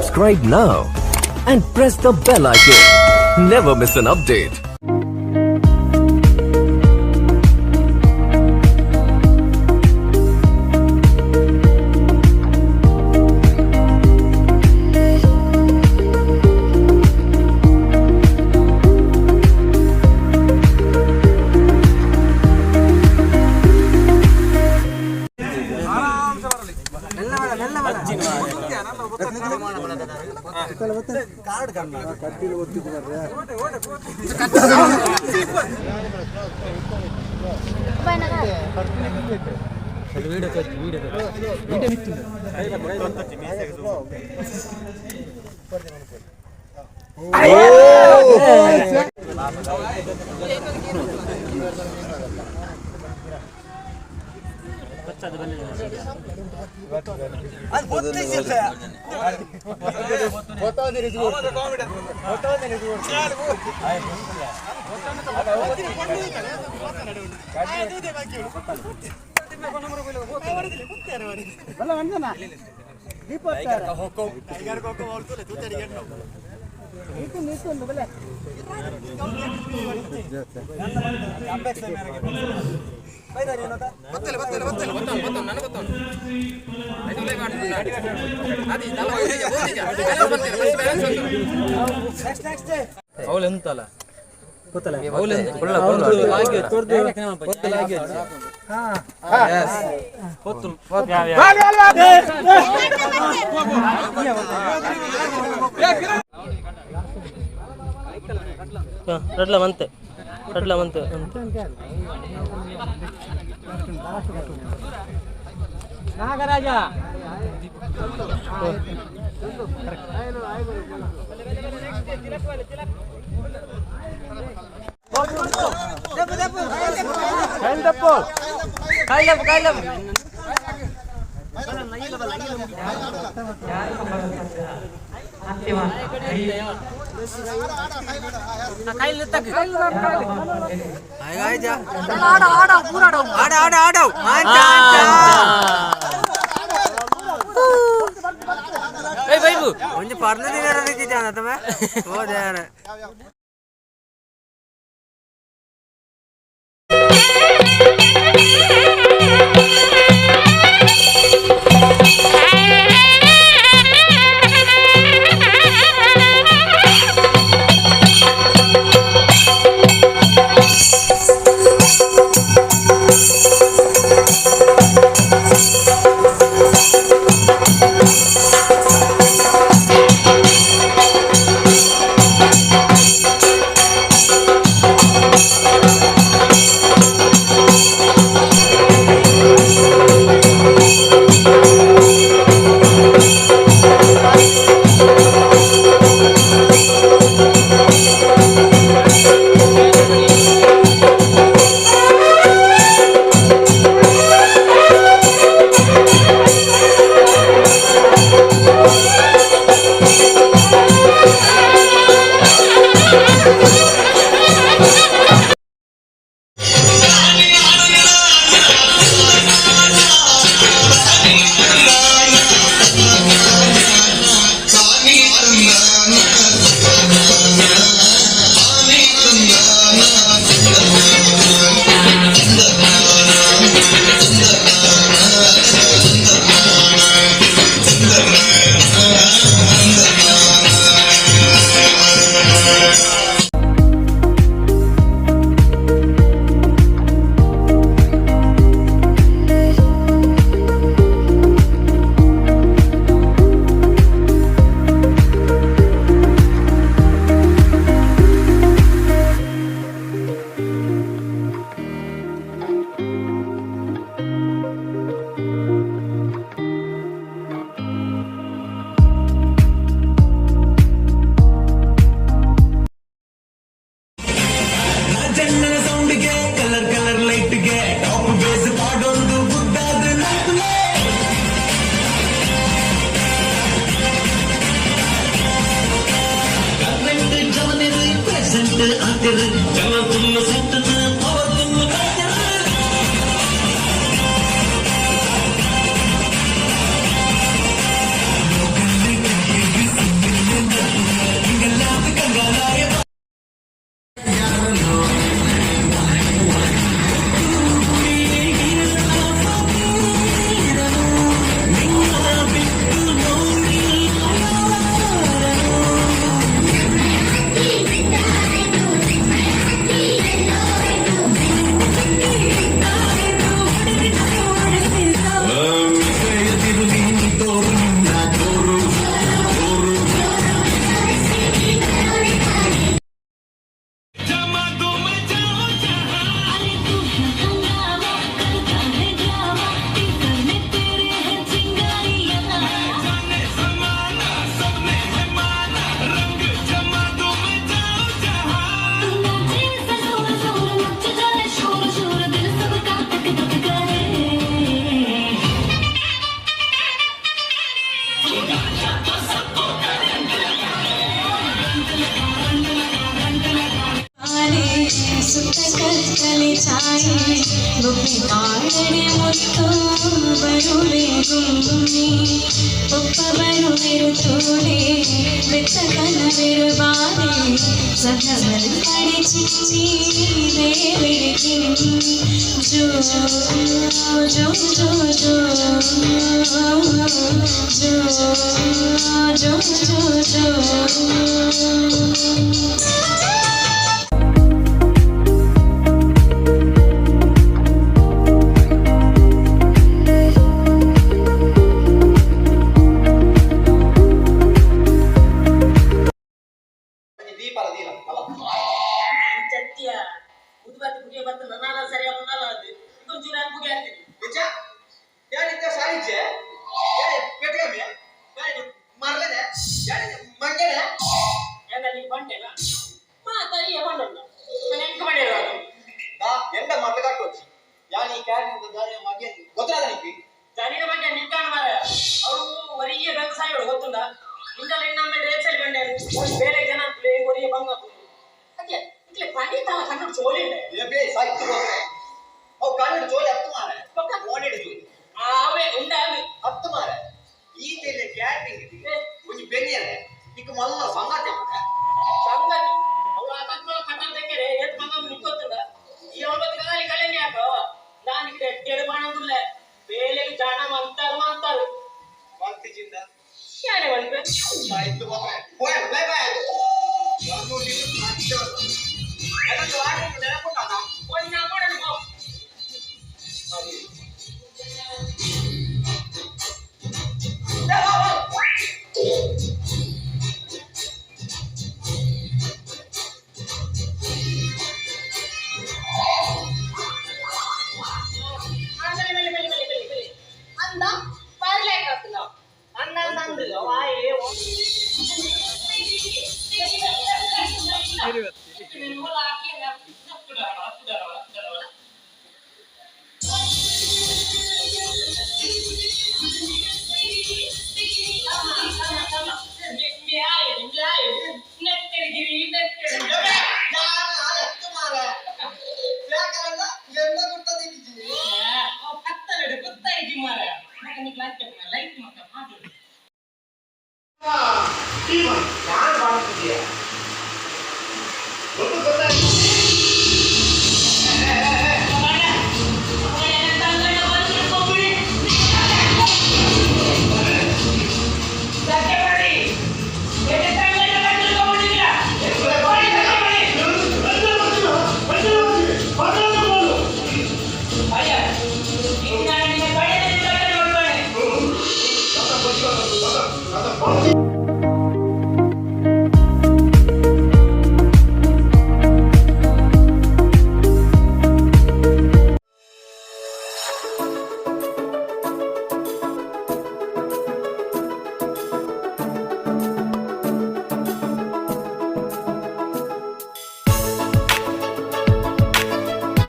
Subscribe now and press the bell icon. Never miss an update. Rotla mante. Nagaraja. Kailap. ಸುತ್ತ ಕತ್ತಲೆ ಛಾಯೆ ಗುಬ್ಬಿ ಕಾಡನೆ ಮುತ್ತು ಬರುವೆ ಗುಮ್ಮಿ ಒಪ್ಪ ಬರುವೆರು ತೋಡೆ ಬೆತ್ತ ಕನವೆರುಬಾರೆ ಸಖಬರು ಕಡೆ ಚಿಚ್ಚಿ ದೇವಿಗೆ ಜೋ ಜೋ ಜೋ ಜೋ ಜೋ ಜೋ ಜೋ ದೀಪಲ ದೀಲ ಚತ್ಯ ಉದ್ಬತ್ತಿ ಬುಗೆ ಬತ್ತು ನನ್ನಾಲ ಸರಿಯಾಗಿ ಉಣ್ಣಲ್ಲ ಅದು ಒಂಚೂರು ನಾನು ಬುಗೆ ಹಾಕ್ತೀನಿ ನಿಜ ಯಾರಿದ್ದ ಸಾಯಿಜೆ ಯಾರಿ ಪೆಟ್ಗಮ್ಮೆ ಯಾರಿ ಮರಲೇನೆ ಯಾರಿ ಮಂಗನೆ ಯಾಕ ನೀ ಬಂಟೆಲ್ಲ ಮಾತಾಡಿ ಬಂಡಲ್ಲ ನಾನು ಎಂಟು ಮಾಡಿರೋ ಅದು ನಾ ಎಂದ ಮರಗಾಟೋಚಿ ಯಾನಿ ಕ್ಯಾರಿನ ದಾಯ ಮಗೆ ಗೊತ್ತಾದ ನಿಕ್ಕಿ ಜನಿನ ಬಗ್ಗೆ ನಿಂತಾಣ ಮಾರ ಅವರು ವರಿಗೆ ಗಂಗ ಸಾಯೋಡು ಗೊತ್ತುಂಡ ಇಂದಲ್ಲ ಇನ್ನೊಮ್ಮೆ ರೇಸಲ್ಲಿ ಬಂಡೆ ಬೇರೆ ಜನ ವರಿಗೆ ಬಂಗ ಅದೇ ಇಟ್ಲೆ ಖಂಡಿತ ಕಣ್ಣು ಚೋಲಿಂಡೆ ಏ ಸಾಯ್ತು ಹೋಗ್ರೆ ಅವು ಕಣ್ಣು ಜೋಲಿ ಹತ್ತು ಮಾರೆ ಪಕ್ಕ ಓಡಿಡು ಜೋಲಿ ಆವೆ ಉಂಡಾಗ ಹತ್ತು ಮಾರೆ ಈ ತೆಲೆ ಕ್ಯಾರಿಂಗ್ ಇದೆ ಒಂದು ಬೆನ್ನಿಯರೆ ಈಗ ಮಲ್ಲ ಸಂಗಾತಿ ಸಂಗತಿ ಅವ್ರು ಅಕಸ್ಮಾತ್ ಕಣ್ಣು ತೆಕ್ಕರೆ ಏತ್ ಬಂಗ ನಿಕ್ಕೋತಂದ ಈ ಒಂಬತ್ತು ಕಾಲಿ ಕಳೆನೆ ಯಾಕೋ ನಾನು ಇದ್ರೆ ಎಡ್ಡೆಡು ಬಾಣಂದುಲ್ಲ ಬೇಲೆಗೆ ಜಾಣ ಅಂತಾರು ಬಂತಿಜಿಂದ ಯಾರೇ ಬಂದ್ಬೆ ಸಾಯ್ತು ಹೋಗ್ರೆ ಹೋಯ್ ಬೈ ಬೈ ನಾನು ನಿನ್ನ ಮಾತಿದ್ದೆ ಅದನ್ನು ವಾಡಿ ನೆನಪುಂಟಾನ ಒಂದು ನಾ ಮಾಡೋಣ ಬಾ ಸರಿ ಅಂದ ಬರ್ಲೇಕಾಗ್ತದ ಅನ್ನ ನಂದು ವಾಯೇ Steven.